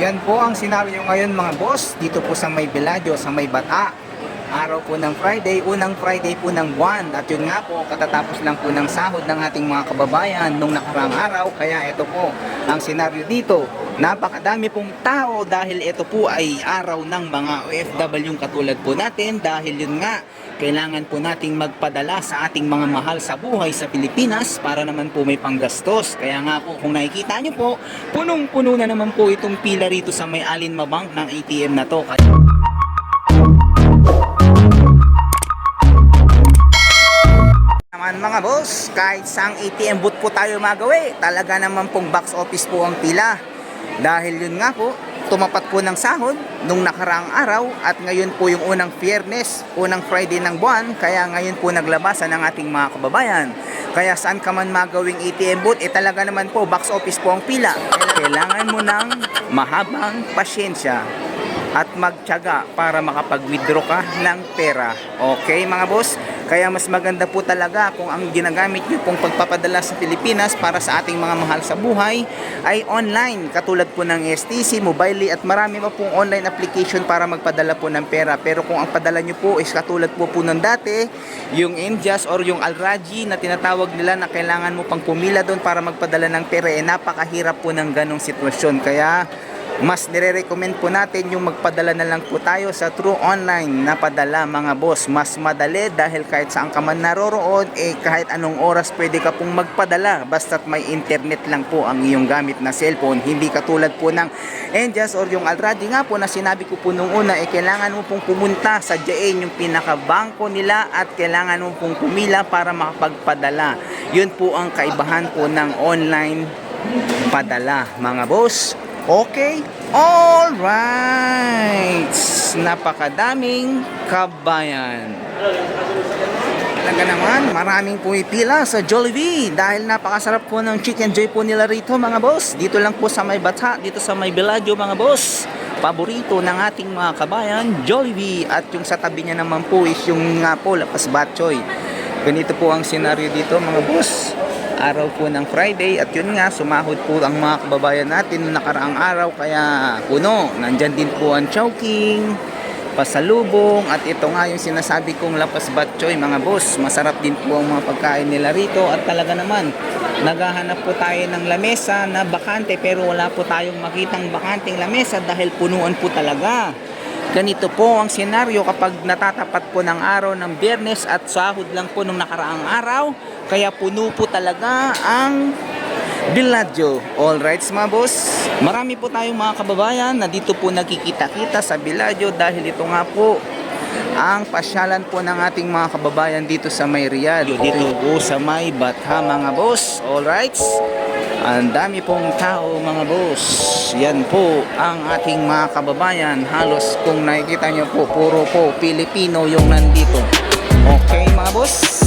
Yan po ang senaryo ngayon mga boss, dito po sa may Bellagio, sa may Bata. Araw po ng Friday, unang Friday po ng buwan. At yun nga po, katatapos lang po ng sahod ng ating mga kababayan nung nakaraang araw. Kaya ito po ang senaryo dito. Napakadami pong tao dahil ito po ay araw ng mga OFW katulad po natin. Dahil yun nga, kailangan po nating magpadala sa ating mga mahal sa buhay sa Pilipinas para naman po may panggastos. Kaya nga po, kung nakikita nyo po, punong-puno na naman po itong pila rito sa may Alinma Bank ng ATM na to. Naman mga boss, kahit saang ATM booth po tayo magawi, talaga naman pong box office po ang pila. Dahil yun nga po, tumapat po ng sahod nung nakaraang araw at ngayon po yung unang Fairness, unang Friday ng buwan, kaya ngayon po naglabasan ng ating mga kababayan. Kaya saan ka man magawing ATM booth, talaga naman po box office po ang pila. Kailangan mo ng mahabang pasyensya at magtiyaga para makapag-withdraw ka ng pera. Okay mga boss? Kaya mas maganda po talaga kung ang ginagamit nyo pong pagpapadala sa Pilipinas para sa ating mga mahal sa buhay ay online. Katulad po ng STC, Mobile at marami pa pong online application para magpadala po ng pera. Pero kung ang padala nyo po is katulad po ng dati, yung Indias or yung Al-Raji na tinatawag nila na kailangan mo pang pumila doon para magpadala ng pera, napakahirap po ng ganong sitwasyon. Kaya mas nire-recommend po natin yung magpadala na lang po tayo sa True Online na padala mga boss. Mas madali dahil kahit saan ka man naroroon, kahit anong oras pwede ka pong magpadala basta't may internet lang po ang iyong gamit na cellphone. Hindi katulad po ng Enjas or yung Alradi nga po na sinabi ko po nung una, kailangan mo pong pumunta sa DIAN, yung pinakabangko nila, at kailangan mo pong pumila para makapagpadala. Yun po ang kaibahan po ng online padala mga boss. Okay? Alright! Napakadaming kabayan. Talaga naman, maraming pumipila sa Jollibee dahil napakasarap po ng Chicken Joy po nila rito mga boss. Dito lang po sa may Bata, dito sa may Bellagio mga boss. Paborito ng ating mga kabayan, Jollibee. At yung sa tabi niya naman po is yung nga po, Lapas Batchoy. Ganito po ang senaryo dito mga boss. Araw po ng Friday at yun nga, sumahod po ang mga kababayan natin noong nakaraang araw kaya puno. Nandyan din po ang Chowking, pasalubong, at ito nga yung sinasabi kong Lapas Batchoy mga boss. Masarap din po ang mga pagkain nila rito at talaga naman naghahanap po tayo ng lamesa na bakante pero wala po tayong makitang bakanteng lamesa dahil punuan po talaga. Ganito po ang senaryo kapag natatapat po ng araw ng Biyernes at sahod lang po nung nakaraang araw. Kaya puno po talaga ang Bellagio. Alright mga boss. Marami po tayong mga kababayan na dito po nagkikita-kita sa Bellagio dahil ito nga po ang pasyalan po ng ating mga kababayan dito sa may Riyadh. Dito po sa may Bata mga boss. Alright. Ang dami pong tao mga boss. Yan po ang ating mga kababayan. Halos kung nakikita nyo po, puro po Pilipino yung nandito. Okay mga boss.